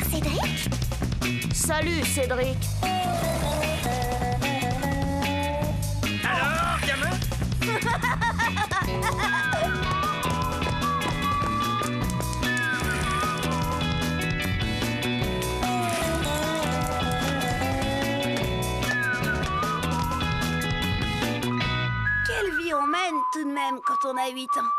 Cédric? Salut, Cédric. Alors, gamin? Quelle vie on mène tout de même quand on a 8 ans.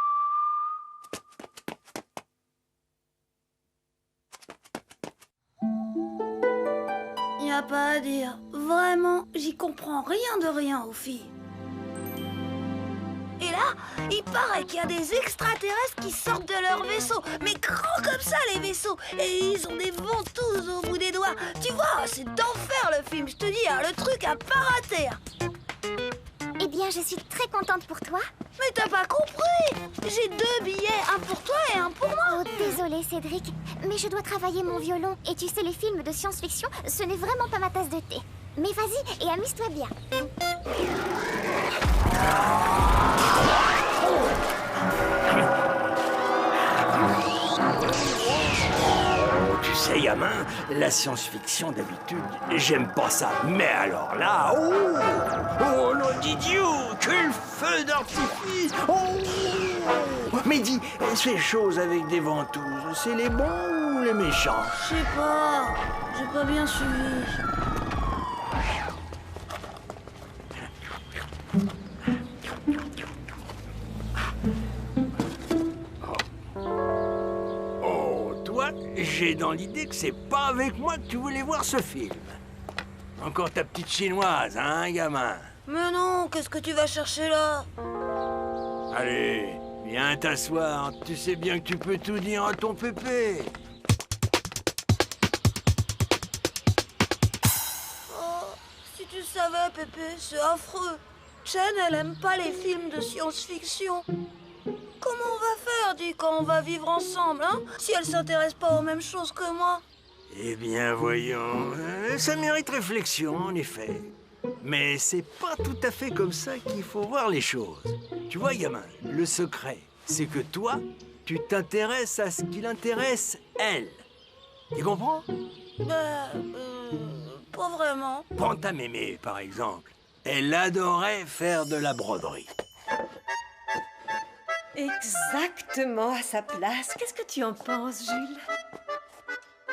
Y a pas à dire. Vraiment, j'y comprends rien de rien aux filles. Et là, il paraît qu'il y a des extraterrestres qui sortent de leur vaisseau. Mais grands comme ça, les vaisseaux. Et ils ont des ventouses au bout des doigts. Tu vois, c'est d'enfer le film, je te dis, hein, le truc à pas rater. Eh bien, je suis très contente pour toi. Mais t'as pas compris. J'ai 2 billets, un pour toi et un pour moi. Oh, désolé Cédric, mais je dois travailler mon violon. Et tu sais, les films de science-fiction, ce n'est vraiment pas ma tasse de thé. Mais vas-y et amuse-toi bien. Tu sais, gamin, la science-fiction d'habitude, j'aime pas ça. Mais alors là, oh non, Didier, quel feu d'artifice! Oh, mais dis, ces choses avec des ventouses, c'est les bons ou les méchants? Je sais pas, j'ai pas bien suivi. Oh, toi, j'ai dans l'idée que c'est pas avec moi que tu voulais voir ce film. Encore ta petite chinoise, hein, gamin? Mais non, qu'est-ce que tu vas chercher là? Allez, viens t'asseoir. Tu sais bien que tu peux tout dire à ton pépé. Oh, si tu savais, Pépé, c'est affreux. Chen, elle aime pas les films de science-fiction. Comment on va faire, dis, quand on va vivre ensemble, hein? Si elle s'intéresse pas aux mêmes choses que moi. Eh bien, voyons, ça mérite réflexion, en effet. Mais c'est pas tout à fait comme ça qu'il faut voir les choses. Tu vois, gamin, le secret, c'est que toi, tu t'intéresses à ce qui l'intéresse, elle. Tu comprends? Pas vraiment. Prends ta mémé, par exemple. Elle adorait faire de la broderie. Exactement à sa place. Qu'est-ce que tu en penses, Jules?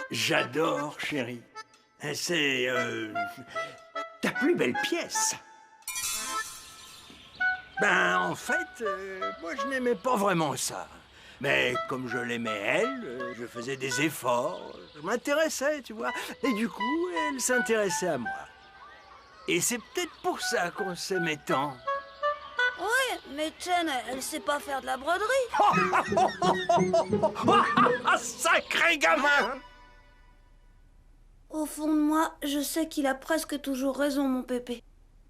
J'adore, chérie. C'est ta plus belle pièce. Ben, en fait, moi, je n'aimais pas vraiment ça. Mais comme je l'aimais elle, je faisais des efforts. Je m'intéressais, tu vois. Et du coup, elle s'intéressait à moi. Et c'est peut-être pour ça qu'on s'aimait tant. Ouais, mais Chen, elle sait pas faire de la broderie. Sacré gamin! Au fond de moi, je sais qu'il a presque toujours raison, mon Pépé.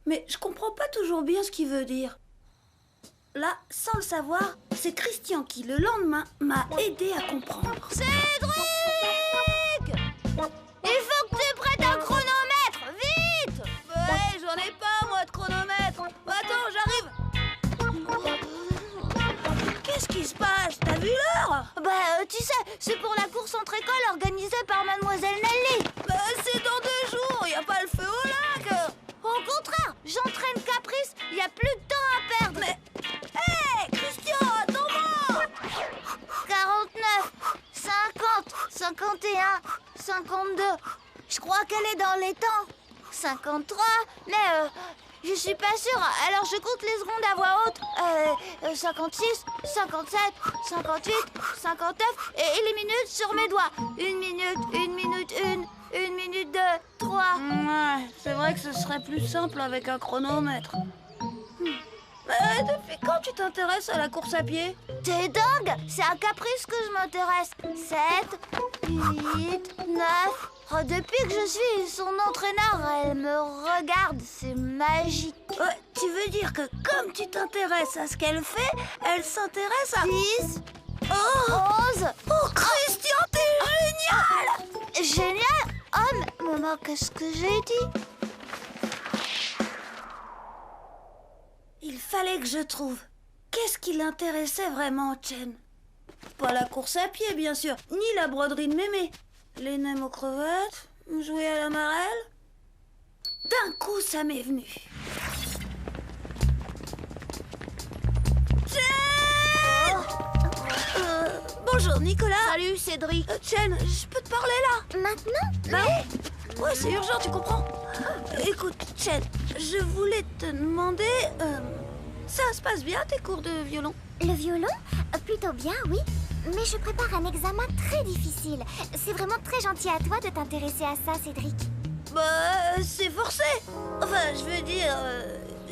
Mais je comprends pas toujours bien ce qu'il veut dire. Là, sans le savoir, c'est Christian qui, le lendemain, m'a aidé à comprendre. Cédric! Il faut que tu prêtes un chronomètre, vite! Ouais, j'en ai pas, moi, de chronomètre. Attends, j'arrive. Qu'est-ce qui se passe? T'as vu l'heure? Tu sais, c'est pour la course entre écoles organisée par Mademoiselle Nelly. C'est dans 2 jours, y a pas le feu au lac. Au contraire, j'entraîne Caprice, il y a plus de temps à perdre. Mais... Hé, Christian, attends-moi! 49, 50, 51, 52. Je crois qu'elle est dans les temps. 53, mais je suis pas sûre. Alors je compte les secondes à voix haute. 56, 57, 58, 59 et les minutes sur mes doigts. 1 minute, 1 minute 1, 1 minute 2, 3. Ouais, c'est vrai que ce serait plus simple avec un chronomètre. Depuis quand tu t'intéresses à la course à pied? T'es dingue? C'est à Caprice que je m'intéresse. 7, 8, 9... Oh, depuis que je suis son entraîneur, elle me regarde, c'est magique. Ouais, tu veux dire que comme tu t'intéresses à ce qu'elle fait, elle s'intéresse à... 10, Oh 11... Oh, Christian, t'es génial! Génial? Oh, mais maman, qu'est-ce que j'ai dit? Il fallait que je trouve. Qu'est-ce qui l'intéressait vraiment, Chen? Pas la course à pied, bien sûr, ni la broderie de mémé. Les nems aux crevettes, jouer à la marelle. D'un coup, ça m'est venu. Chen! Bonjour, Nicolas. Salut, Cédric. Chen, je peux te parler là? Maintenant? Bah ouais, c'est urgent, tu comprends? Écoute, Chen, je voulais te demander... ça se passe bien, tes cours de violon? Le violon? Plutôt bien, oui. Mais je prépare un examen très difficile. C'est vraiment très gentil à toi de t'intéresser à ça, Cédric. Bah, c'est forcé. Enfin, je veux dire,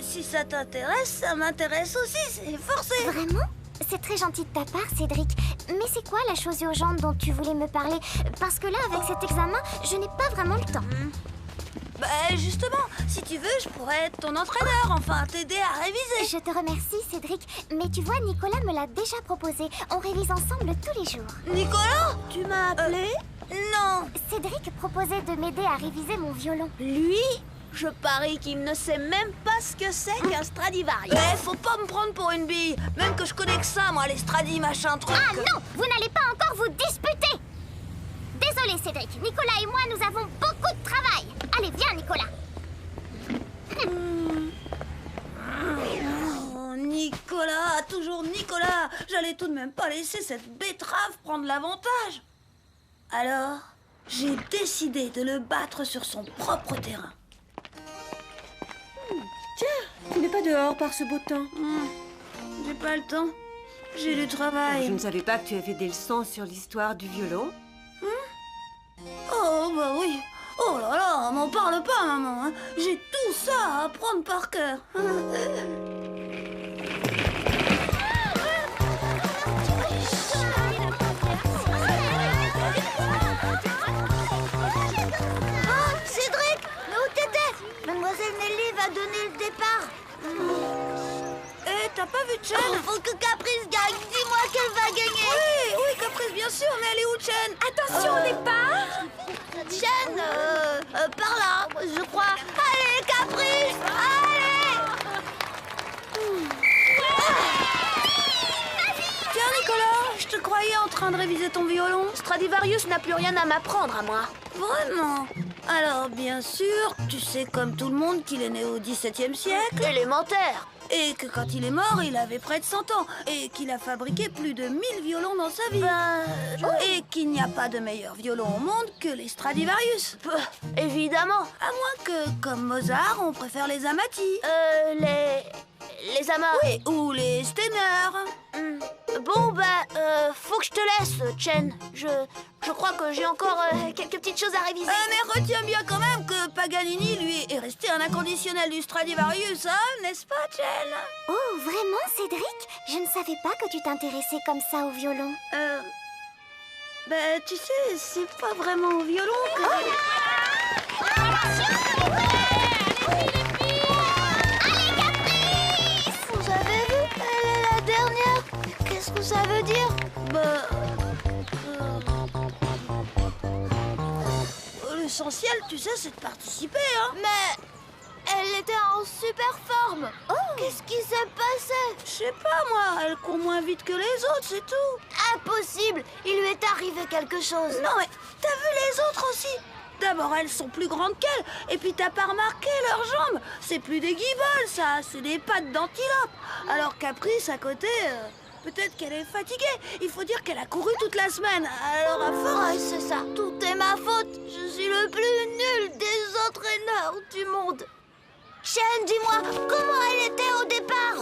si ça t'intéresse, ça m'intéresse aussi, c'est forcé. Vraiment? C'est très gentil de ta part, Cédric. Mais c'est quoi la chose urgente dont tu voulais me parler? Parce que là, avec cet examen, je n'ai pas vraiment le temps. Bah, justement, si tu veux, je pourrais être ton entraîneur, enfin, t'aider à réviser. Je te remercie, Cédric. Mais tu vois, Nicolas me l'a déjà proposé. On révise ensemble tous les jours. Nicolas? Tu m'as appelé? Non. Cédric proposait de m'aider à réviser mon violon. Lui? Je parie qu'il ne sait même pas ce que c'est qu'un Stradivarius. Mais faut pas me prendre pour une bille. Même que je connais que ça, moi, les Stradi, machin, truc. Ah non! Vous n'allez pas encore vous disputer! Désolé, Cédric. Nicolas et moi, nous avons beaucoup de travail. Allez, viens, Nicolas. Oh, Nicolas, toujours Nicolas. J'allais tout de même pas laisser cette betterave prendre l'avantage. Alors, j'ai décidé de le battre sur son propre terrain. Tu n'es pas dehors par ce beau temps. J'ai pas le temps. J'ai du travail. Je ne savais pas que tu avais des leçons sur l'histoire du violon. Oh, bah oui. Oh là là, m'en parle pas, maman. Hein. J'ai tout ça à apprendre par cœur. Oh, Cédric! Mais où t'étais? Mademoiselle Nelly va donner le départ. Eh, t'as pas vu Chen? Faut que Caprice gagne. Dis-moi qu'elle va gagner. Oui, Caprice, bien sûr, mais elle est où, Chen? Attention au départ. Chen, par là, je crois. Allez, Caprice, allez. Tiens, Nicolas, je te croyais en train de réviser ton violon. Stradivarius n'a plus rien à m'apprendre à moi. Vraiment? Alors, bien sûr, tu sais comme tout le monde qu'il est né au XVIIe siècle. Élémentaire. Et que quand il est mort, il avait près de 100 ans. Et qu'il a fabriqué plus de 1000 violons dans sa vie. Et qu'il n'y a pas de meilleur violon au monde que les Stradivarius. Évidemment. À moins que, comme Mozart, on préfère les Amati. Les amas. Oui, ou les Steiner. Bon, faut que je te laisse, Chen. Je crois que j'ai encore quelques petites choses à réviser. Mais retiens bien quand même que Paganini, lui, est resté un inconditionnel du Stradivarius, hein, n'est-ce pas, Chen? Oh, vraiment, Cédric? Je ne savais pas que tu t'intéressais comme ça au violon. Tu sais, c'est pas vraiment au violon que... Vous avez vu? Elle est la dernière. Qu'est-ce que ça veut dire? L'essentiel, tu sais, c'est de participer, hein. Mais elle était en super forme. Qu'est-ce qui s'est passé? Je sais pas, moi, elle court moins vite que les autres, c'est tout. Impossible. Il lui est arrivé quelque chose. Non, mais t'as vu les autres aussi? D'abord, elles sont plus grandes qu'elles. Et puis, t'as pas remarqué leurs jambes? C'est plus des guiboles, ça. C'est des pattes d'antilope. Alors, Caprice, à côté, peut-être qu'elle est fatiguée. Il faut dire qu'elle a couru toute la semaine. Alors, à force... Ouais, c'est ça. Tout est ma faute. Je suis le plus nul des entraîneurs du monde. Chen, dis-moi, comment elle était au départ?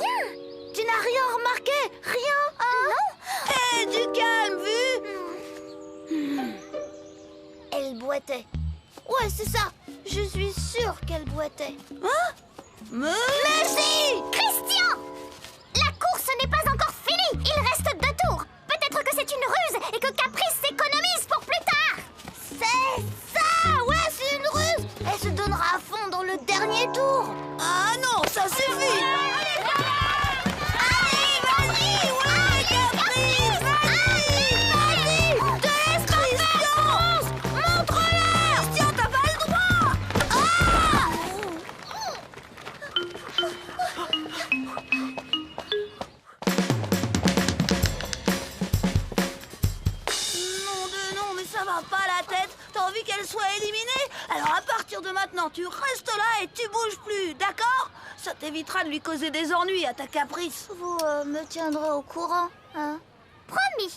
Tu n'as rien remarqué? Rien, hein? Non. Hé, du calme, vu? Elle boitait. Ouais, c'est ça. Je suis sûre qu'elle boitait. Hein? Mais si! Christian! La course n'est pas encore finie. Il reste 2 tours. Peut-être que c'est une ruse et que Caprice s'économise pour plus tard. C'est ça! Ouais, c'est une ruse! Elle se donnera à fond dans le dernier tour. ah non, ça suffit. Allez, vas-y! Ouais, Caprice! Vas-y! Te laisse pas faire! Montre-leur! Christian, t'as pas le droit. Non, mais ça va pas la tête. envie qu'elle soit éliminée? Alors à partir de maintenant, tu restes là et tu bouges plus, d'accord? Ça t'évitera de lui causer des ennuis à ta caprice. Vous me tiendrez au courant, hein? Promis.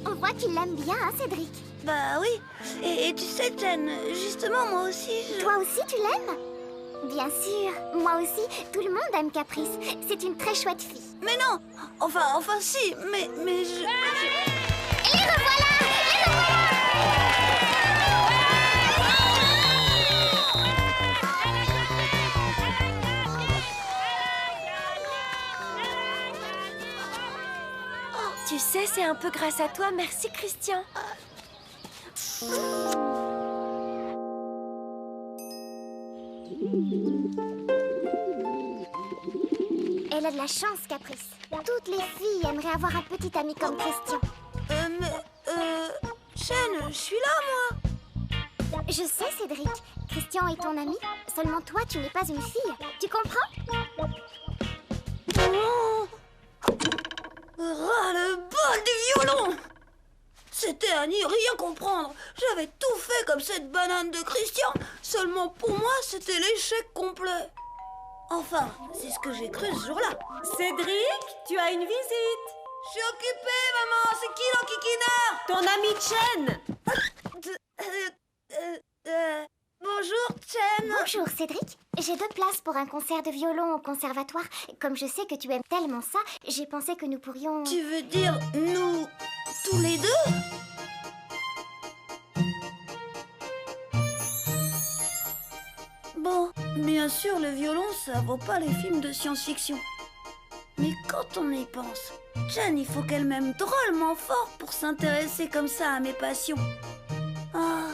On voit qu'il l'aime bien, hein, Cédric? Bah oui. Et tu sais, Jen, justement, moi aussi, Toi aussi, tu l'aimes? Bien sûr, moi aussi, tout le monde aime Caprice. C'est une très chouette fille. Mais non. Enfin si, mais je... Les revoilà! Tu sais, c'est un peu grâce à toi. Merci, Christian. Elle a de la chance, Caprice. Toutes les filles aimeraient avoir un petit ami comme Christian. Jen, je suis là, moi. Je sais, Cédric. Christian est ton ami. Seulement toi, tu n'es pas une fille. Tu comprends? Oh, le bol du violon! C'était à n'y rien comprendre. J'avais tout fait comme cette banane de Christian. Seulement pour moi, c'était l'échec complet. Enfin, c'est ce que j'ai cru ce jour-là. Cédric, tu as une visite. Je suis occupée, maman. C'est qui l'enquiquineur? Ton ami Chen. Bonjour, Chen. Bonjour, Cédric. J'ai 2 places pour un concert de violon au conservatoire. Comme je sais que tu aimes tellement ça, j'ai pensé que nous pourrions... Tu veux dire nous tous les deux? Bon, bien sûr, le violon, ça vaut pas les films de science-fiction. Mais quand on y pense, Jen, il faut qu'elle m'aime drôlement fort pour s'intéresser comme ça à mes passions. Ah,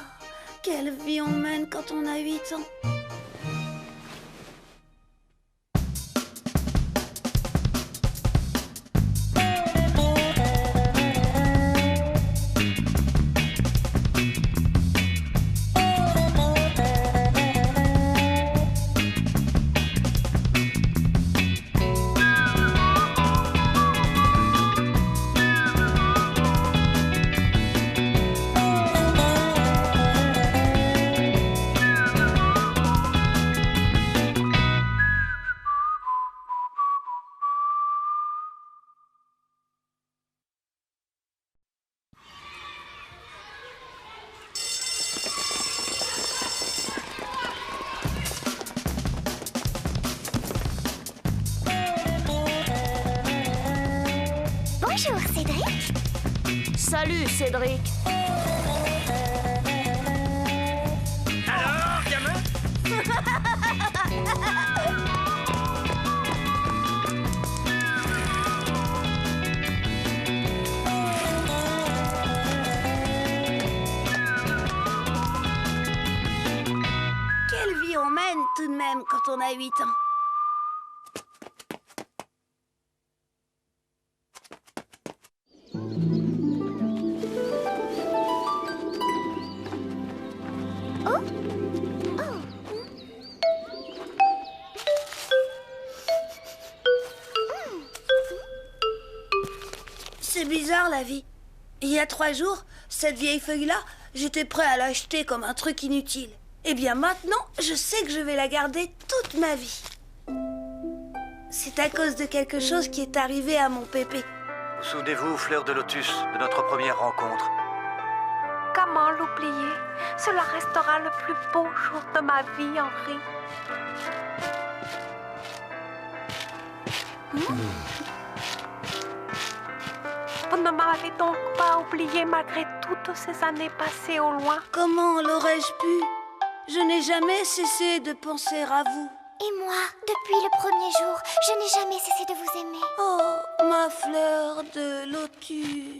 quelle vie on mène quand on a 8 ans. Bonjour, Cédric. Salut, Cédric. Alors, gamin? Quelle vie on mène tout de même quand on a 8 ans. C'est bizarre la vie. Il y a 3 jours, cette vieille feuille-là, j'étais prêt à l'acheter comme un truc inutile. Eh bien maintenant, je sais que je vais la garder toute ma vie. C'est à cause de quelque chose qui est arrivé à mon pépé. Souvenez-vous, fleur de lotus, de notre première rencontre. Comment l'oublier? Cela restera le plus beau jour de ma vie, Henri. Vous ne m'avez donc pas oublié malgré toutes ces années passées au loin? Comment l'aurais-je pu? Je n'ai jamais cessé de penser à vous. Et moi, depuis le premier jour, je n'ai jamais cessé de vous aimer. Oh, ma fleur de lotus.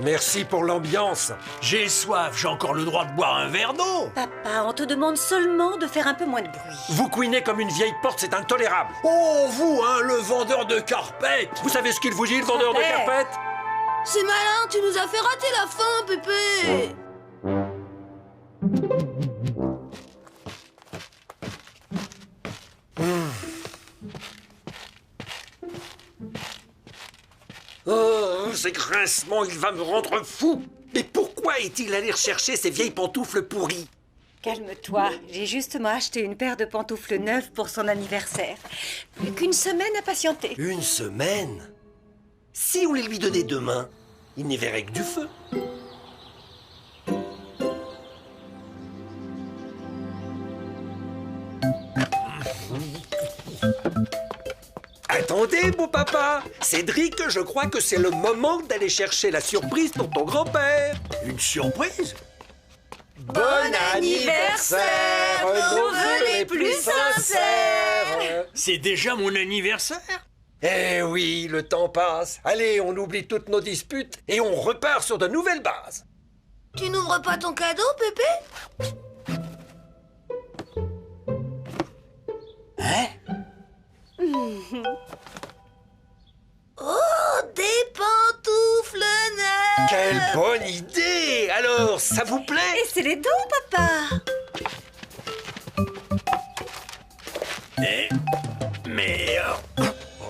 Merci pour l'ambiance. J'ai soif, j'ai encore le droit de boire un verre d'eau. Papa, on te demande seulement de faire un peu moins de bruit. Vous couinez comme une vieille porte, c'est intolérable. Oh, vous, hein, le vendeur de carpettes. Vous savez ce qu'il vous dit, le vendeur de carpettes? C'est malin, tu nous as fait rater la fin, Pépé. Oh, ces grincements, il va me rendre fou. Mais pourquoi est-il allé rechercher ces vieilles pantoufles pourries? Calme-toi, j'ai justement acheté une paire de pantoufles neuves pour son anniversaire. Plus qu'une semaine à patienter. Une semaine? Si on les lui donnait demain, il n'y verrait que du feu. Attendez, beau papa. Cédric, je crois que c'est le moment d'aller chercher la surprise pour ton grand-père. Une surprise? Bon anniversaire, nos vœux les plus sincères. C'est déjà mon anniversaire? Eh oui, le temps passe. Allez, on oublie toutes nos disputes et on repart sur de nouvelles bases. Tu n'ouvres pas ton cadeau, Pépé? Hein? Oh, des pantoufles neuves! Quelle bonne idée! Alors, ça vous plaît? Et c'est les dons, papa.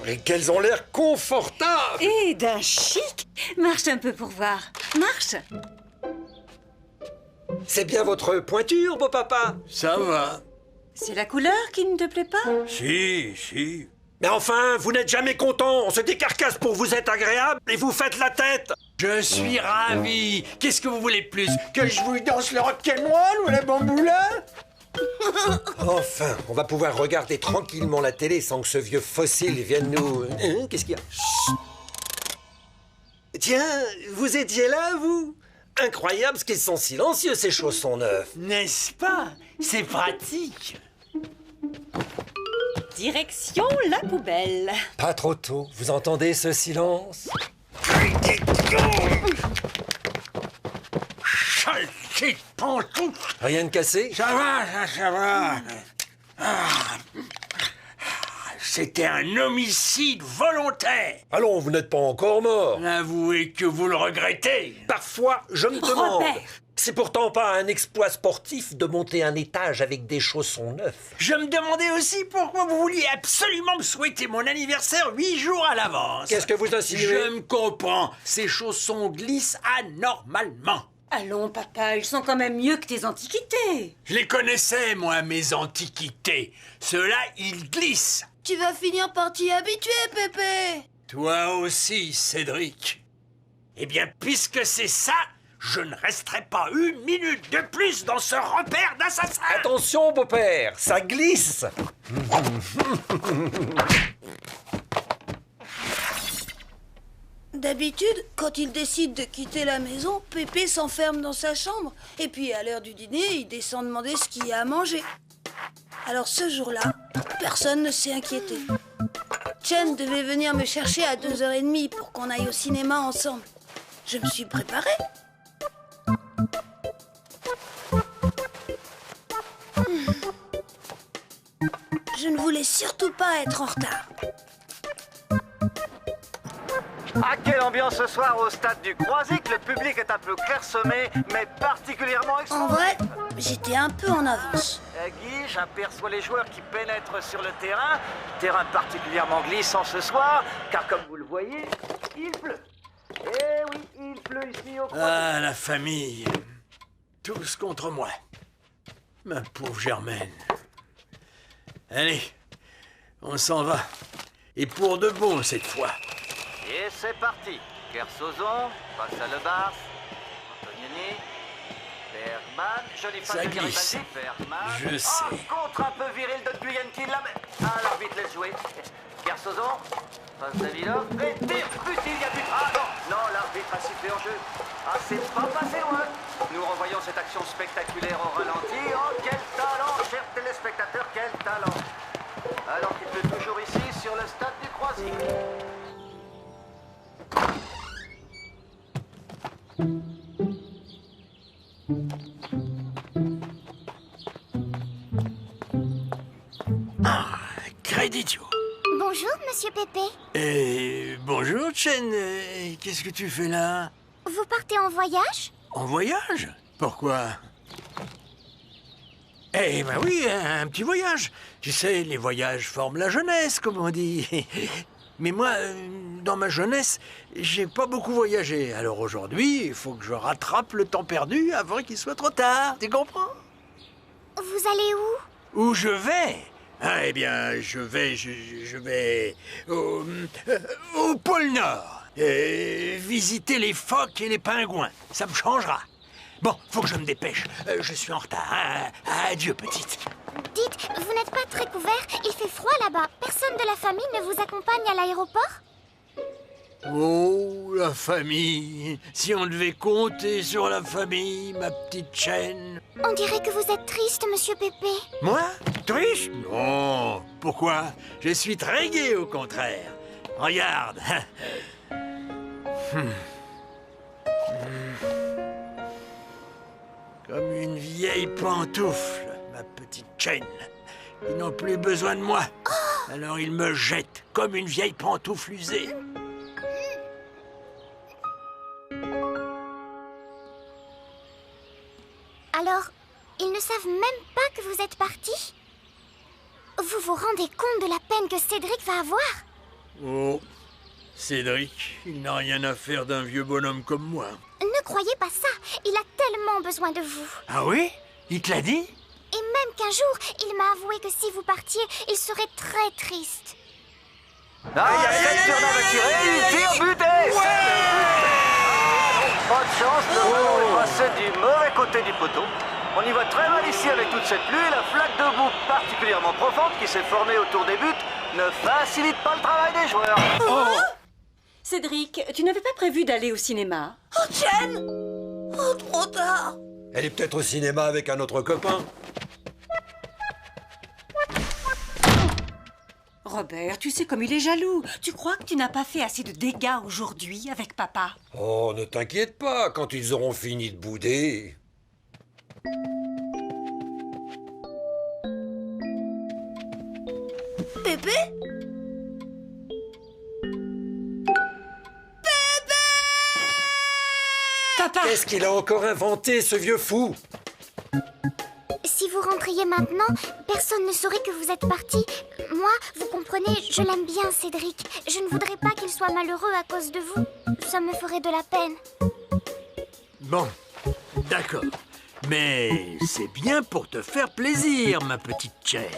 Et qu'elles ont l'air confortables! Et d'un chic. Marche un peu pour voir. Marche. C'est bien votre pointure, beau papa? Ça va. C'est la couleur qui ne te plaît pas? Si. Mais enfin, vous n'êtes jamais content. On se décarcasse pour vous être agréable et vous faites la tête. Je suis ravi. Qu'est-ce que vous voulez de plus? Que je vous danse le rock'n'roll ou la bamboula? Enfin, on va pouvoir regarder tranquillement la télé sans que ce vieux fossile vienne nous... Hein, qu'est-ce qu'il y a? Chut. Tiens, vous étiez là, vous? Incroyable ce qu'ils sont silencieux, ces chaussons neufs. N'est-ce pas? C'est pratique. Direction la poubelle. Pas trop tôt. Vous entendez ce silence? Saleté de pantoufle! Rien de cassé? Ça va. C'était un homicide volontaire. Allons, vous n'êtes pas encore mort. Avouez que vous le regrettez. Parfois, je me demande... Robert! C'est pourtant pas un exploit sportif de monter un étage avec des chaussons neufs. Je me demandais aussi pourquoi vous vouliez absolument me souhaiter mon anniversaire 8 jours à l'avance. Qu'est-ce que vous insinuez? Je me comprends. Ces chaussons glissent anormalement. Allons, papa, ils sont quand même mieux que tes antiquités. Je les connaissais, moi, mes antiquités. Ceux-là, ils glissent. Tu vas finir par t'y habituer, Pépé. Toi aussi, Cédric. Eh bien, puisque c'est ça, je ne resterai pas une minute de plus dans ce repère d'assassins. Attention, beau-père, ça glisse. D'habitude, quand il décide de quitter la maison, Pépé s'enferme dans sa chambre. Et puis, à l'heure du dîner, il descend demander ce qu'il y a à manger. Alors ce jour-là, personne ne s'est inquiété. Chen devait venir me chercher à 2h30 pour qu'on aille au cinéma ensemble. Je me suis préparée. Je ne voulais surtout pas être en retard. Ah, quelle ambiance ce soir au stade du Croisic. Le public est un peu clairsemé, mais particulièrement En extraordinaire. vrai, j'étais un peu en avance. Guy, j'aperçois les joueurs qui pénètrent sur le terrain. Terrain particulièrement glissant ce soir, car comme vous le voyez, il pleut. Eh oui, il pleut ici au Croisic. Ah, la famille. Tous contre moi. Ma pauvre Germaine. Allez, on s'en va. Et pour de bon cette fois. Et c'est parti. Kersozon, face à Lebars, Antonioni, Bergman, jolie Ça passe de glisse. Garibaldi, Bergman. Je sais. Oh, contre un peu viril de Guyenne qui la met. Ah, l'arbitre laisse jouer. Kersozon, passe Davilov, et tire, but, il y a but. Ah non, l'arbitre a sifflé en jeu. Ah, c'est pas passé loin. Nous revoyons cette action spectaculaire au ralenti. Oh, quel talent, chers téléspectateurs, quel talent. Alors qu'il pleut toujours ici, sur le stade du Croisic. Ah, créditio. Bonjour, monsieur Pépé. Bonjour, Chen. Qu'est-ce que tu fais là? Vous partez en voyage? En voyage? Pourquoi? Eh ben oui, un petit voyage. Tu sais, les voyages forment la jeunesse, comme on dit. Mais moi, dans ma jeunesse, j'ai pas beaucoup voyagé. Alors aujourd'hui, il faut que je rattrape le temps perdu avant qu'il soit trop tard. Tu comprends? Vous allez où? Où je vais? Ah, eh bien, je vais au pôle Nord. Visiter les phoques et les pingouins. Ça me changera. Bon, faut que je me dépêche. Je suis en retard. Hein. Adieu, petite. Dites, vous n'êtes pas très couvert? Il fait froid là-bas. Personne de la famille ne vous accompagne à l'aéroport? Oh, la famille. Si on devait compter sur la famille, ma petite chaîne. On dirait que vous êtes triste, monsieur Pépé. Moi? Triste? Non. Pourquoi? Je suis très gai, au contraire. Regarde. Comme une vieille pantoufle, ma petite chaîne. Ils n'ont plus besoin de moi. Alors ils me jettent comme une vieille pantoufle usée. Alors, ils ne savent même pas que vous êtes parti? Vous vous rendez compte de la peine que Cédric va avoir? Oh, Cédric, il n'a rien à faire d'un vieux bonhomme comme moi. Ne croyez pas ça, il a tellement besoin de vous. Ah oui? Il te l'a dit? Et même qu'un jour, il m'a avoué que si vous partiez, il serait très triste. Ah, il y a Saturnin va tirer, il tire, buté! Pas de chance, le ballon est passé du mauvais côté du poteau. On y voit très mal ici avec toute cette pluie. La flaque de boue particulièrement profonde qui s'est formée autour des buts ne facilite pas le travail des joueurs. Oh Cédric, tu n'avais pas prévu d'aller au cinéma? Oh, Jen! Oh, trop tard! Elle est peut-être au cinéma avec un autre copain. Robert, tu sais comme il est jaloux. Tu crois que tu n'as pas fait assez de dégâts aujourd'hui avec papa? Oh, ne t'inquiète pas, quand ils auront fini de bouder. Pépé? Papa! Qu'est-ce qu'il a encore inventé, ce vieux fou? Si vous rentriez maintenant, personne ne saurait que vous êtes parti. Moi, vous comprenez, je l'aime bien, Cédric. Je ne voudrais pas qu'il soit malheureux à cause de vous. Ça me ferait de la peine. Bon, d'accord. Mais c'est bien pour te faire plaisir, ma petite chaîne.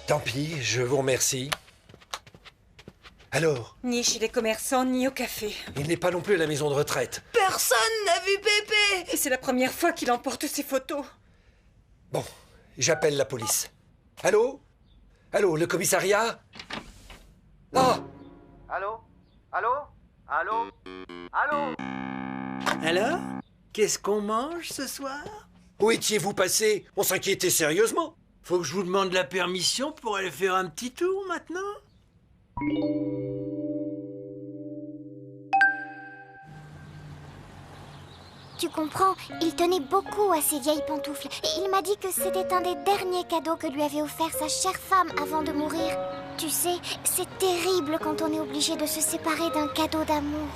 Tant pis, je vous remercie. Alors, Ni chez les commerçants, ni au café. il n'est pas non plus à la maison de retraite. Personne n'a vu Pépé! Et c'est la première fois qu'il emporte ses photos. Bon, j'appelle la police. Allô? Allô, le commissariat? Ah! Allô? Allô? Allô? Allô? Alors, qu'est-ce qu'on mange ce soir? Où étiez-vous passé? On s'inquiétait sérieusement. Faut que je vous demande la permission pour aller faire un petit tour maintenant? Tu comprends, il tenait beaucoup à ses vieilles pantoufles. Et il m'a dit que c'était un des derniers cadeaux que lui avait offert sa chère femme avant de mourir. Tu sais, c'est terrible quand on est obligé de se séparer d'un cadeau d'amour.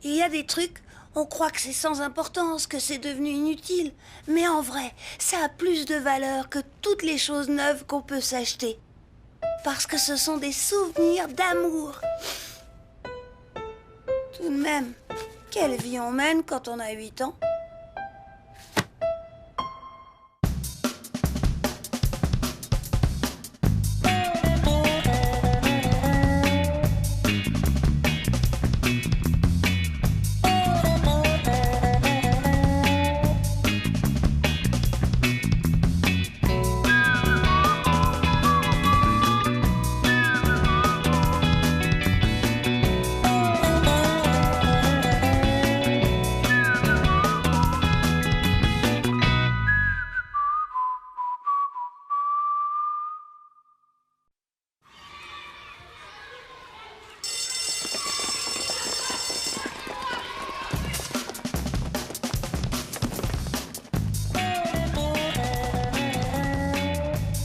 Il y a des trucs, on croit que c'est sans importance, que c'est devenu inutile. Mais en vrai, ça a plus de valeur que toutes les choses neuves qu'on peut s'acheter. Parce que ce sont des souvenirs d'amour. Tout de même, quelle vie on mène quand on a 8 ans?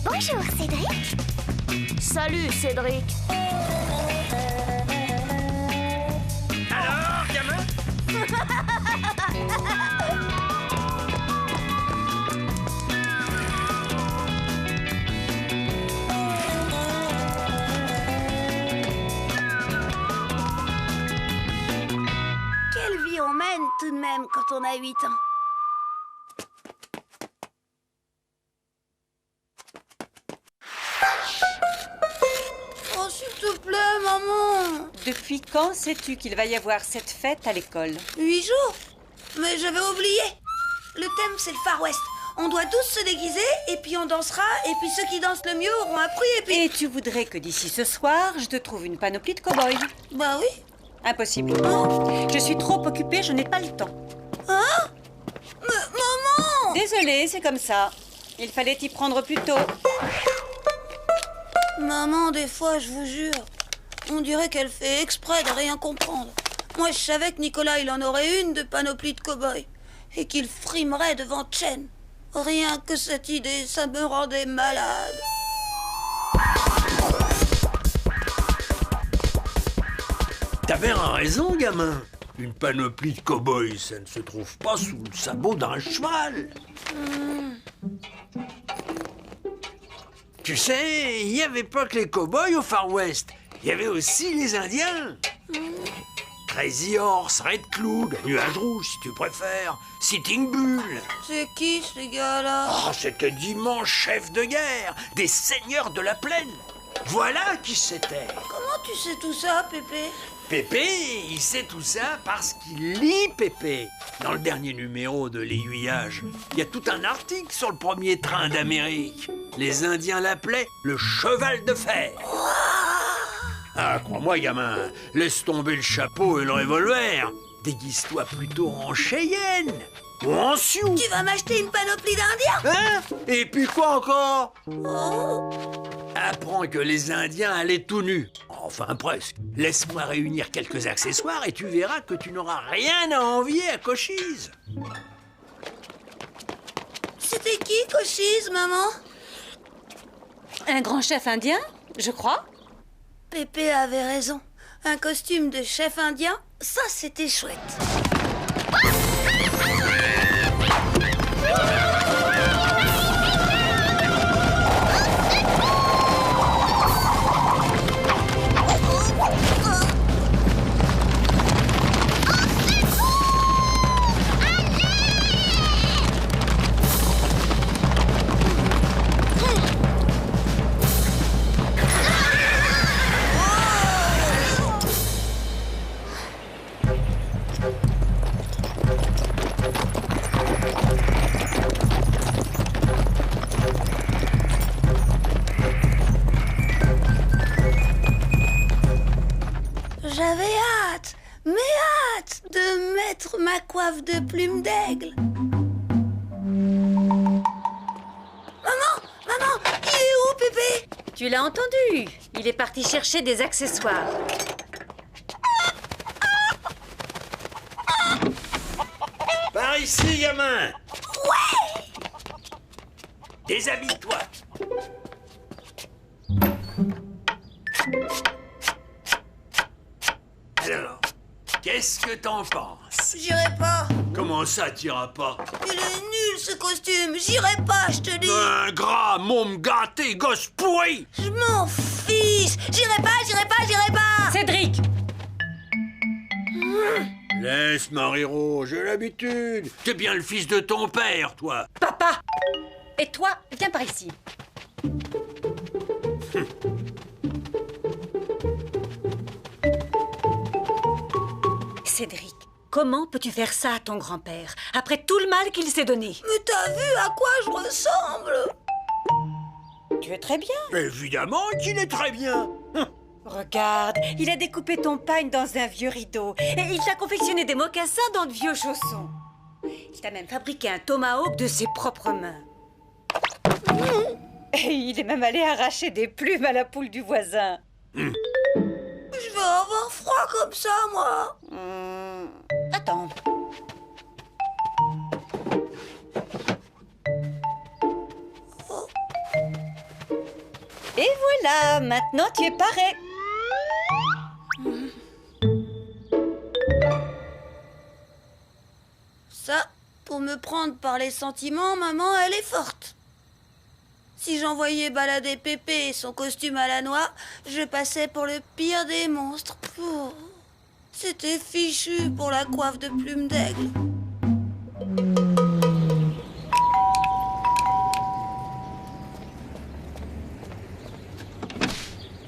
Bonjour, Cédric. Salut, Cédric. Alors, gamin? Quelle vie on mène tout de même quand on a 8 ans? Oh, s'il te plaît, maman! Depuis quand sais-tu qu'il va y avoir cette fête à l'école? 8 jours? Mais j'avais oublié. Le thème, c'est le Far West. On doit tous se déguiser, et puis on dansera, et puis ceux qui dansent le mieux auront un prix, et puis... Et tu voudrais que d'ici ce soir, je te trouve une panoplie de cow-boys? Bah oui. Impossible. Je suis trop occupée, je n'ai pas le temps. Hein? Mais maman! Désolée, c'est comme ça. Il fallait t'y prendre plus tôt. Maman, des fois, je vous jure, on dirait qu'elle fait exprès de rien comprendre. Moi, je savais que Nicolas, il en aurait une de panoplie de cow-boy et qu'il frimerait devant Chen. Rien que cette idée, ça me rendait malade. T'avais raison, gamin. Une panoplie de cow-boys, ça ne se trouve pas sous le sabot d'un cheval. Tu sais, il n'y avait pas que les cow-boys au Far West. Il y avait aussi les Indiens. Crazy Horse, Red Cloud, Nuage Rouge si tu préfères, Sitting Bull. C'est qui, ces gars-là? Oh, c'était d'immenses chefs de guerre, des seigneurs de la plaine. Voilà qui c'était. Comment tu sais tout ça, Pépé? Pépé, il sait tout ça parce qu'il lit Pépé. Dans le dernier numéro de l'Aiguillage, il y a tout un article sur le premier train d'Amérique. Les Indiens l'appelaient le cheval de fer. Ah, crois-moi, gamin, laisse tomber le chapeau et le revolver. Déguise-toi plutôt en Cheyenne ou en Sioux. Tu vas m'acheter une panoplie d'Indiens? Hein? Et puis quoi encore? Oh. Apprends que les Indiens allaient tout nus. Enfin, presque. Laisse-moi réunir quelques accessoires et tu verras que tu n'auras rien à envier à Cochise. C'était qui, Cochise, maman? Un grand chef indien, je crois. Pépé avait raison. Un costume de chef indien, ça, c'était chouette. J'avais hâte, mais hâte de mettre ma coiffe de plume d'aigle. Maman, il est où, Pépé? Tu l'as entendu. Il est parti chercher des accessoires. Par ici, gamin. Ouais! Déshabille-toi. Alors, qu'est-ce que t'en penses? J'irai pas. Comment ça, t'iras pas? Il est nul, ce costume. J'irai pas, je te dis. Un gras, môme gâté, gosse pourri! Je m'en fiche. J'irai pas. Cédric! Laisse Mariro, j'ai l'habitude. T'es bien le fils de ton père, toi. Papa! Et toi, viens par ici. Cédric, comment peux-tu faire ça à ton grand-père, après tout le mal qu'il s'est donné? Mais t'as vu à quoi je ressemble? Tu es très bien. Évidemment qu'il est très bien. Regarde, il a découpé ton pagne dans un vieux rideau et il t'a confectionné des mocassins dans de vieux chaussons. Il t'a même fabriqué un tomahawk de ses propres mains. Et il est même allé arracher des plumes à la poule du voisin. Je vais avoir froid comme ça, moi. Attends. Et voilà, maintenant tu es paré. Ça, pour me prendre par les sentiments, maman, elle est forte. Si j'envoyais balader Pépé et son costume à la noix, je passais pour le pire des monstres. Pouh. C'était fichu pour la coiffe de plumes d'aigle.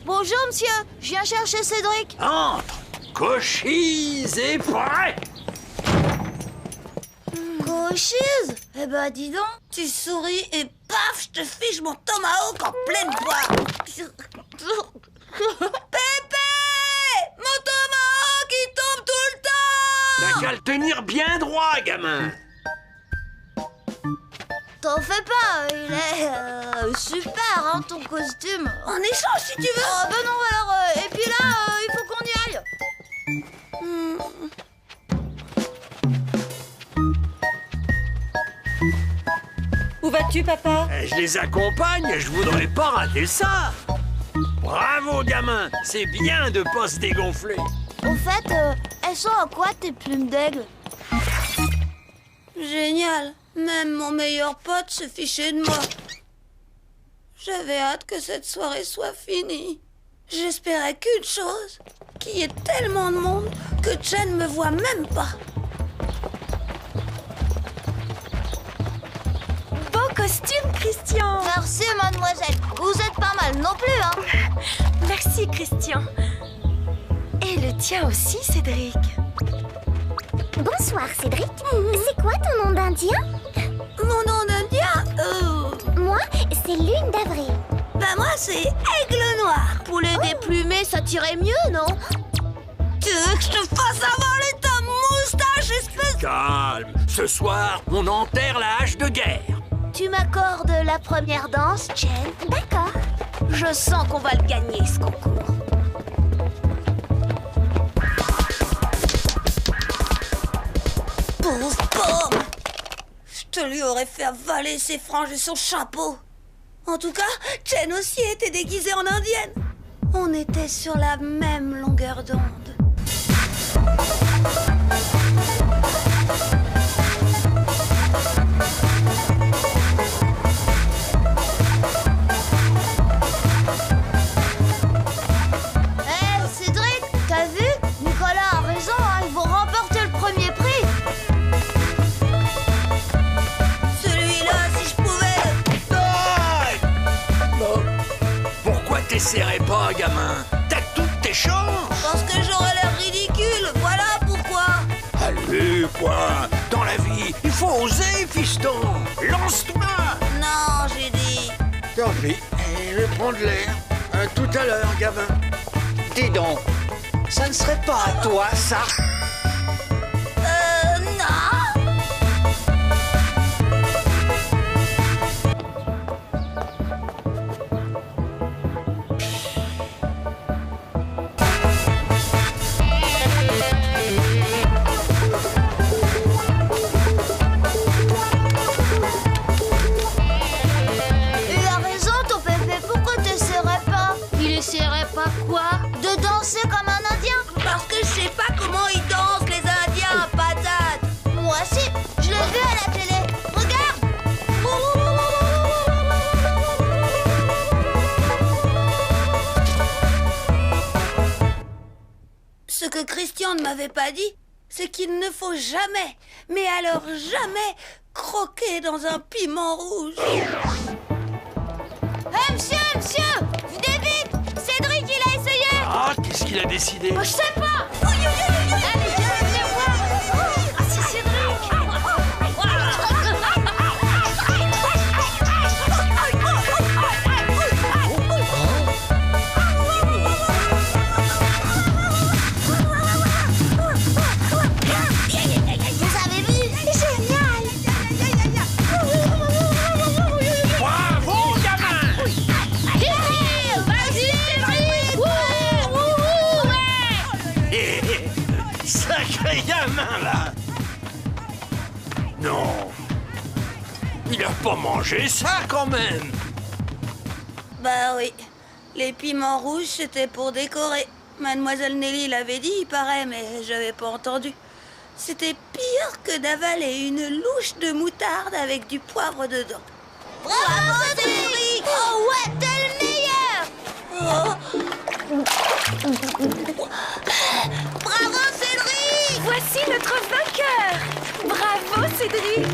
Bonjour, monsieur. Je viens chercher Cédric. Entre, cochise et prêt. Cochise? Eh ben, dis donc. Tu souris et paf, je te fiche mon tomahawk en pleine poire. Pépé! Mon tomahawk, il tombe tout le temps! T'as qu'à le tenir bien droit, gamin. T'en fais pas, il est super, hein, ton costume. En échange, si tu veux. Oh, ben non, alors, et puis là, il faut qu'on y aille. Où vas-tu, papa? Je les accompagne, je voudrais pas rater ça. Bravo, gamin. C'est bien de pas se dégonfler. Au fait, elles sont à quoi tes plumes d'aigle? Génial. Même mon meilleur pote se fichait de moi. J'avais hâte que cette soirée soit finie. J'espérais qu'une chose, qu'il y ait tellement de monde que Jen me voit même pas. Beau costume, Christian. Merci, mademoiselle. Vous êtes pas mal non plus, hein. Merci, Christian. Et le tien aussi, Cédric. Bonsoir, Cédric. C'est quoi ton nom d'Indien? Mon nom d'Indien, Moi, c'est Lune d'Avril. ben moi c'est Aigle Noir. Poulet déplumé, ça tirait mieux, non? Tu veux que je te fasse avaler ta moustache, espèce... Calme. Ce soir, on enterre la hache de guerre. Tu m'accordes la première danse, Jen? D'accord. Je sens qu'on va le gagner, ce concours. Pauvre pomme! Je te lui aurais fait avaler ses franges et son chapeau. En tout cas, Jen aussi était déguisée en indienne. On était sur la même longueur d'onde. Cédric, t'as vu? Nicolas a raison, hein, ils vont remporter le premier prix. Celui-là, si je pouvais... Pourquoi t'essaierais pas, gamin? T'as toutes tes chances. Parce que j'aurais l'air ridicule, voilà pourquoi. Allez, quoi? Dans la vie, il faut oser, fiston. Lance-toi. Non, j'ai dit... Tant pis, je vais prendre l'air. À tout à l'heure, gamin. Dis donc, ça ne serait pas à toi, ça? non. Il a raison, ton pépé, pourquoi t'essaierais pas? Il essaierait pas quoi? De danser comme un indien? Parce que je sais pas comment il danse. Christian ne m'avait pas dit, c'est qu'il ne faut jamais, mais alors jamais, croquer dans un piment rouge. Monsieur, venez vite. Cédric, il a essayé. Ah, qu'est-ce qu'il a décidé? Je sais pas. Allez, viens voir. Ah, c'est Cédric. Vous avez vu? Génial. Bravo, gamin! Vas-y, Cédric. Sacré gamin, là! Non! Il a pas mangé ça, quand même! Bah oui, les piments rouges, c'était pour décorer. Mademoiselle Nelly l'avait dit, il paraît, mais j'avais pas entendu. C'était pire que d'avaler une louche de moutarde avec du poivre dedans. Bravo, Cédric. Oh ouais, t'es le meilleur. Bravo, Cédric. Voici notre vainqueur. Bravo, Cédric.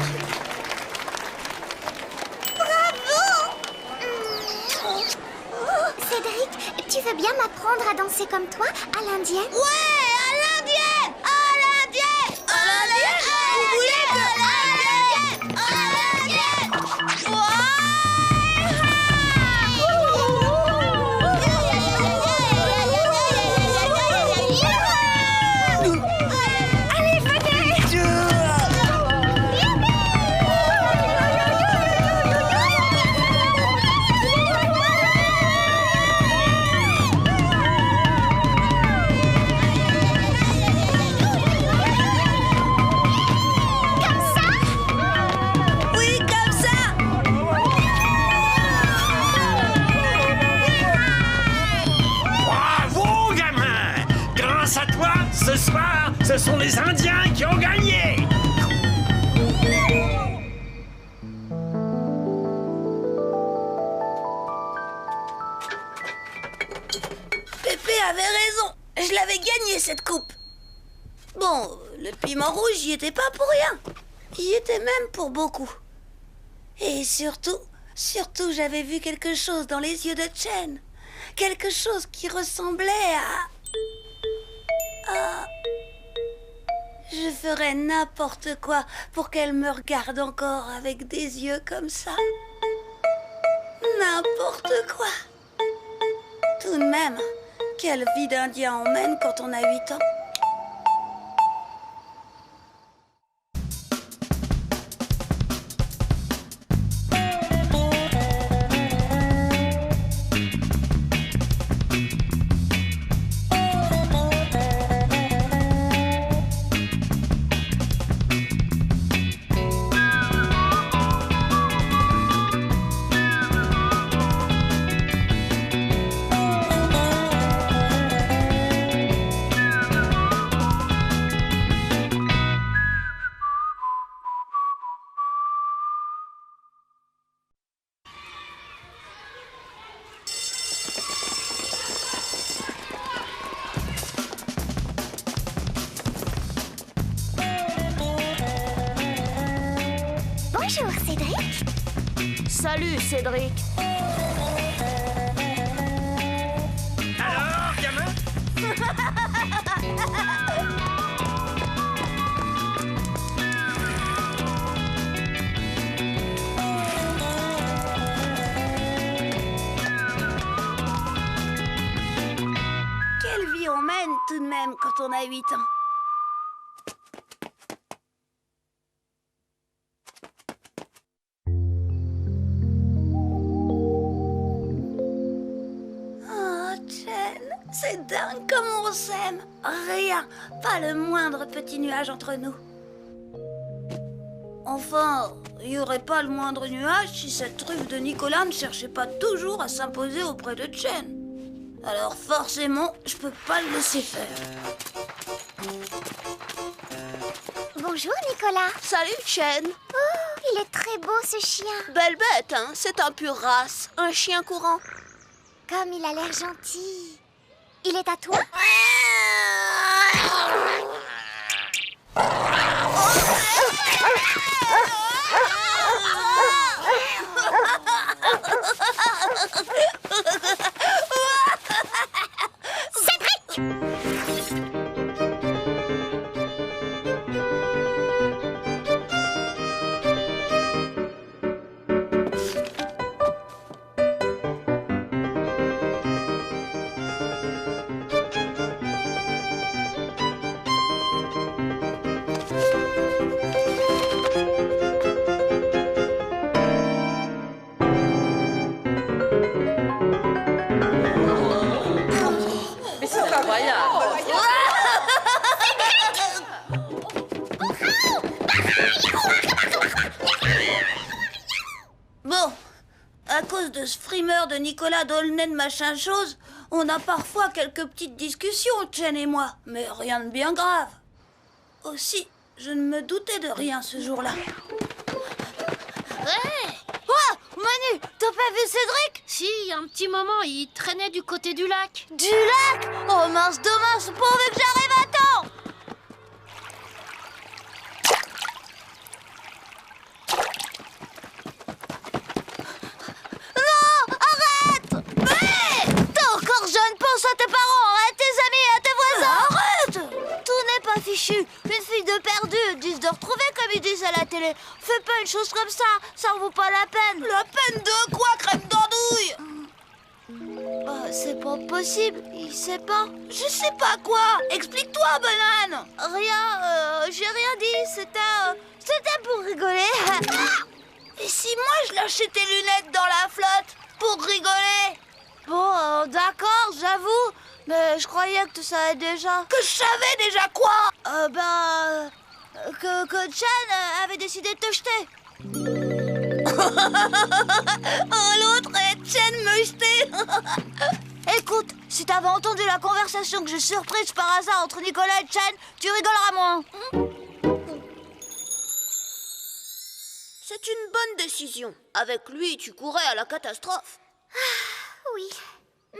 Cédric, tu veux bien m'apprendre à danser comme toi, à l'indienne? Ouais, à l'indienne. À l'indienne. À l'indienne. Vous voulez que... À l'indienne. Allez, venez. Oui, comme ça. Bravo, gamin! Grâce à toi, ce soir, ce sont les Indiens qui ont gagné! Pépé avait raison. Je l'avais gagné, cette coupe. Bon, le piment rouge, y était pas pour rien. Y était même pour beaucoup. Et surtout, j'avais vu quelque chose dans les yeux de Chen. Quelque chose qui ressemblait à... Je ferais n'importe quoi pour qu'elle me regarde encore avec des yeux comme ça. N'importe quoi. Tout de même, quelle vie d'Indien on mène quand on a 8 ans. Bonjour, Cédric. Salut, Cédric. Alors, gamin? Quelle vie on mène tout de même quand on a 8 ans. Oh, Chen, c'est dingue comme on s'aime. Rien, pas le moindre petit nuage entre nous. Enfin, il n'y aurait pas le moindre nuage si cette truffe de Nicolas ne cherchait pas toujours à s'imposer auprès de Chen. Alors forcément, je peux pas le laisser faire. Bonjour, Nicolas. Salut, Chen. Oh, il est très beau, ce chien. Belle bête, hein. C'est un pur race. Un chien courant. Comme il a l'air gentil. Il est à toi? de ce frimeur de Nicolas Dolnen machin chose, on a parfois quelques petites discussions, Chen et moi, mais rien de bien grave. Aussi, je ne me doutais de rien ce jour-là. Ouais. Oh, Manu, t'as pas vu Cédric? Si, un petit moment, il traînait du côté du lac. Du lac? Oh mince, dommage, pourvu que j'arrive à temps. Non, arrête! Mais t'es encore jeune, pense à tes parents, à tes amis, à tes voisins. Arrête! Tout n'est pas fichu. Une fille de perdue, disent de retrouver comme ils disent à la télé. Fais pas une chose comme ça en vaut pas la peine. La peine de quoi, crème d'andouille? C'est pas possible, il sait pas. Je sais pas quoi. Explique-toi, banane. Rien, j'ai rien dit, c'était pour rigoler. Et si moi je lâchais tes lunettes dans la flotte pour rigoler? Bon, d'accord, j'avoue, mais je croyais que tu savais déjà. Que je savais déjà quoi? Que Chen avait décidé de te jeter. Oh, l'autre est Chen me jeter. Écoute, si t'avais entendu la conversation que j'ai surprise par hasard entre Nicolas et Chen, tu rigoleras moins. C'est une bonne décision. Avec lui, tu courais à la catastrophe. Oui,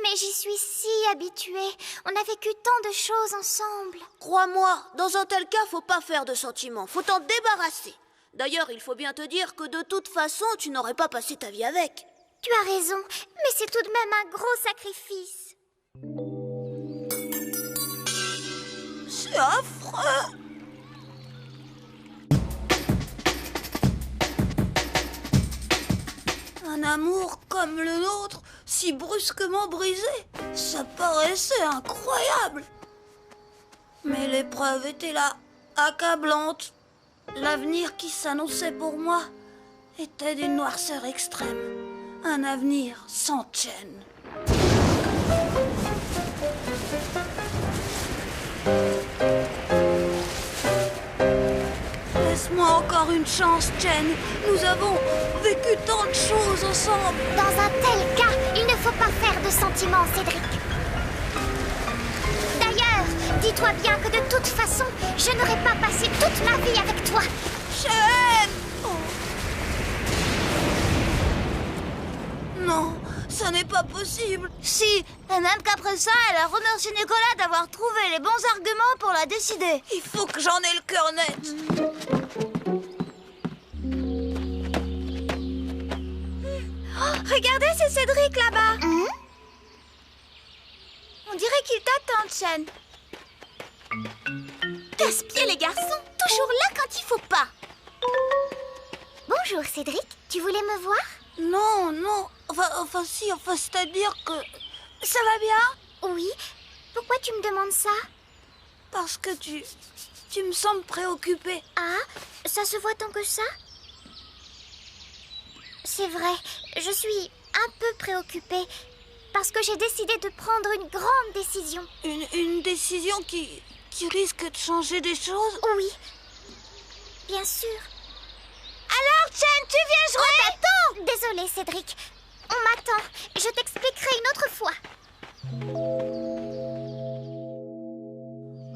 mais j'y suis si habituée. On a vécu tant de choses ensemble. Crois-moi, dans un tel cas, faut pas faire de sentiments. Faut t'en débarrasser. D'ailleurs, il faut bien te dire que de toute façon, tu n'aurais pas passé ta vie avec. Tu as raison, mais c'est tout de même un gros sacrifice. C'est affreux. Un amour comme le nôtre, si brusquement brisé, ça paraissait incroyable. Mais l'épreuve était là, accablante. L'avenir qui s'annonçait pour moi était d'une noirceur extrême. Un avenir sans Chen. Laisse-moi encore une chance, Chen. Nous avons vécu tant de choses ensemble. Dans un tel cas, il ne faut pas faire de sentiments, Cédric. D'ailleurs, dis-toi bien que de toute façon, je n'aurais pas passé toute ma vie avec toi. Chen! Non, ça n'est pas possible. Si, et même qu'après ça, elle a remercié Nicolas d'avoir trouvé les bons arguments pour la décider. Il faut que j'en ai le cœur net. Regardez, c'est Cédric là-bas. On dirait qu'il t'attend, Chen. Casse-pied, les garçons, toujours là quand il faut pas. Bonjour, Cédric. Tu voulais me voir? Non, non. Enfin, c'est-à-dire que... Ça va bien? Oui. Pourquoi tu me demandes ça? Parce que tu me sembles préoccupée. Ah, ça se voit tant que ça? C'est vrai, je suis un peu préoccupée parce que j'ai décidé de prendre une grande décision. Une décision qui risque de changer des choses? Oui, bien sûr. Alors, Chen, tu viens jouer? On t'attend! Désolée, Cédric. On m'attend. Je t'expliquerai une autre fois.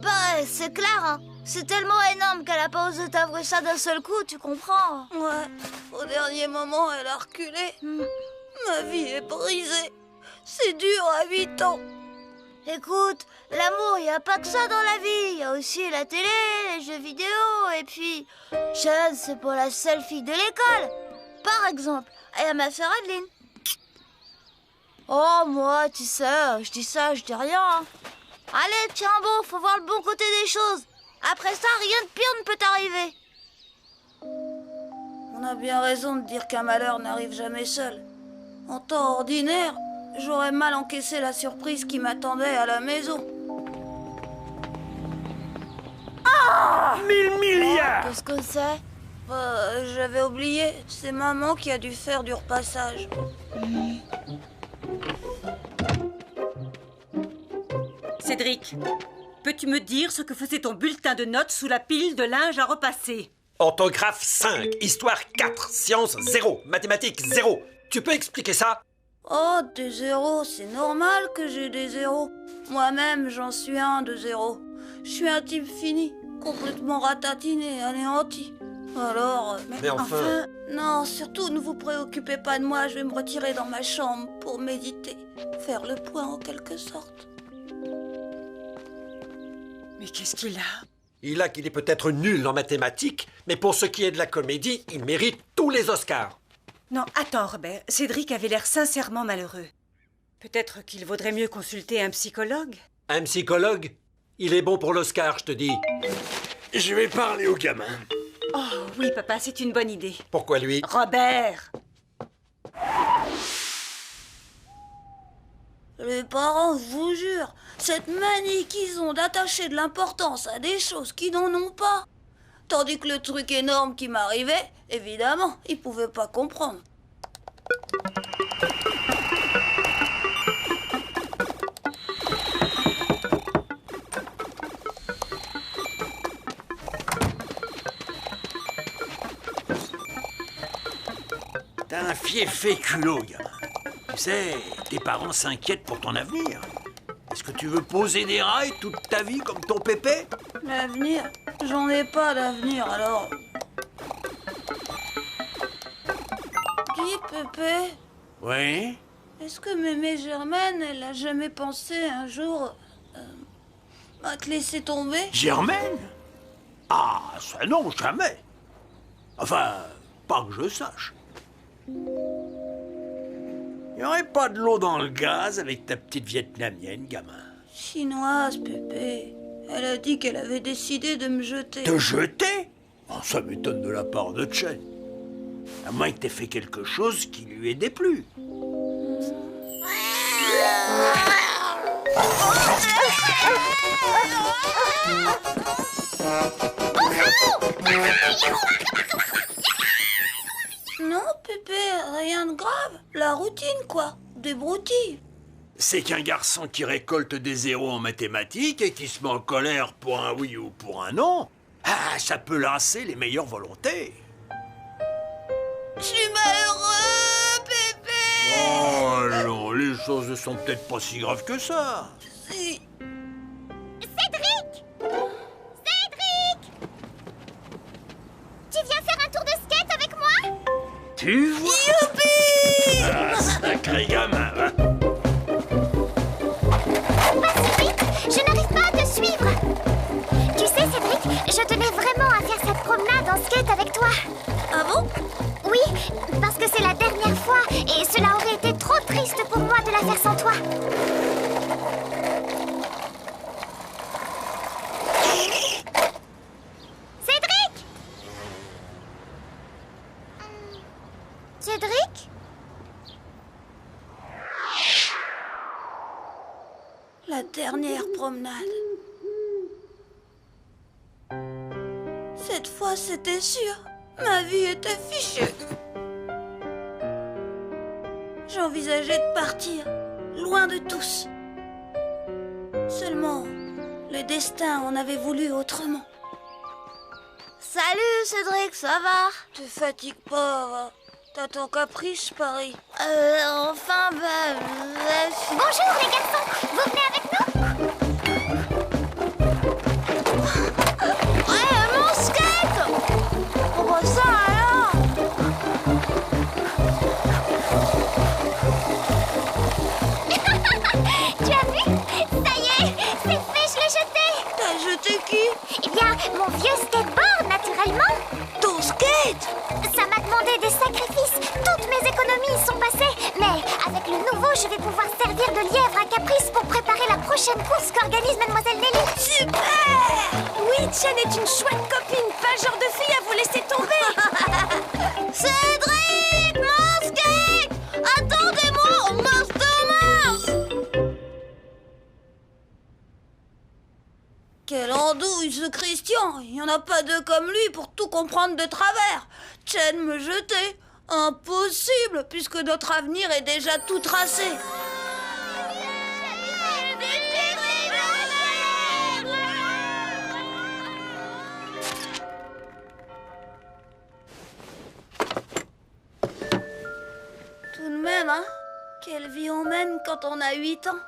Bah, c'est clair, hein. C'est tellement énorme qu'elle a pas osé t'avouer ça d'un seul coup, tu comprends? Ouais, au dernier moment, elle a reculé. Ma vie est brisée. C'est dur à 8 ans. Écoute, l'amour, il n'y a pas que ça dans la vie. Il y a aussi la télé, les jeux vidéo, et puis... Chen, c'est pour la seule fille de l'école. Par exemple, il y a ma sœur Adeline. Oh, moi, tu sais, je dis ça, je dis rien. Hein. Allez, tiens bon, faut voir le bon côté des choses. Après ça, rien de pire ne peut t'arriver. On a bien raison de dire qu'un malheur n'arrive jamais seul. En temps ordinaire, j'aurais mal encaissé la surprise qui m'attendait à la maison. Ah 1000 milliards! Qu'est-ce que c'est? J'avais oublié. C'est maman qui a dû faire du repassage. Cédric, peux-tu me dire ce que faisait ton bulletin de notes sous la pile de linge à repasser? Orthographe 5, histoire 4, sciences 0, mathématiques 0. Tu peux expliquer ça? Oh, des zéros, c'est normal que j'ai des zéros. Moi-même, j'en suis un de zéro. Je suis un type fini, complètement ratatiné, anéanti. Alors... Mais enfin... Non, surtout, ne vous préoccupez pas de moi, je vais me retirer dans ma chambre pour méditer. Faire le point en quelque sorte. Mais qu'est-ce qu'il a? Il a qu'il est peut-être nul en mathématiques, mais pour ce qui est de la comédie, il mérite tous les Oscars. Non, attends, Robert. Cédric avait l'air sincèrement malheureux. Peut-être qu'il vaudrait mieux consulter un psychologue? Un psychologue? Il est bon pour l'Oscar, je te dis. Je vais parler au gamin. Oh, oui, papa, c'est une bonne idée. Pourquoi lui? Robert! Les parents, je vous jure, cette manie qu'ils ont d'attacher de l'importance à des choses qui n'en ont pas. Tandis que le truc énorme qui m'arrivait, évidemment, ils pouvaient pas comprendre. T'as un fiefé culot, gamin. Tu sais, tes parents s'inquiètent pour ton avenir. Est-ce que tu veux poser des rails toute ta vie comme ton pépé? L'avenir? J'en ai pas d'avenir, alors. Dis, Pépé, Oui? est-ce que mémé Germaine, elle a jamais pensé un jour à te laisser tomber? Germaine? Ah, ça non, jamais. Enfin, pas que je sache. Il n'y aurait pas de l'eau dans le gaz avec ta petite vietnamienne, gamin. Chinoise, Pépé. Elle a dit qu'elle avait décidé de me jeter. Te jeter? Oh, ça m'étonne de la part de Chen. À moins que t'aies fait quelque chose qui lui ait déplu. Non, Pépé, rien de grave. La routine, quoi. Des broutilles. C'est qu'un garçon qui récolte des zéros en mathématiques et qui se met en colère pour un oui ou pour un non, ça peut lasser les meilleures volontés. Je suis malheureux, Pépé. Oh non, les choses ne sont peut-être pas si graves que ça. Si. Cédric! Cédric! Tu viens faire un tour de skate avec moi? Tu vois? Youpi! Ah, sacré gamin, va. Pas si vite! Je n'arrive pas à te suivre! Tu sais, Cédric, je tenais vraiment à faire cette promenade en skate avec toi. Ah bon? Oui, parce que c'est la dernière fois et cela aurait été trop triste pour moi de la faire sans toi. Cédric! Cédric? La dernière promenade. Cette fois, c'était sûr. Ma vie était fichue. J'envisageais de partir, loin de tous. Seulement, le destin en avait voulu autrement. Salut Cédric, ça va? Te fatigue pas, t'as ton caprice, pareil. Enfin, Bonjour les garçons, vous venez avec nous? Ouais, mon skate! Pourquoi ça alors? Tu as vu? Ça y est, c'est fait, je l'ai jeté! T'as jeté qui? Eh bien, mon vieux skateboard, naturellement! Ton skate? Ça m'a demandé des sacrifices, toutes mes économies y sont passées, mais avec le nouveau, je vais pouvoir servir de lièvre à Caprice pour préparer la prochaine course qu'organise Mademoiselle Nelly. Super! Oui, Chen est une chouette copine, pas le genre de fille à vous laisser tomber. Cédric, mon skate! Attendez-moi, au Master! Quelle andouille ce Christian! Il n'y en a pas deux comme lui pour tout comprendre de travers. Chen me jeter? Impossible, puisque notre avenir est déjà tout tracé. Tout de même, hein? Quelle vie on mène quand on a 8 ans.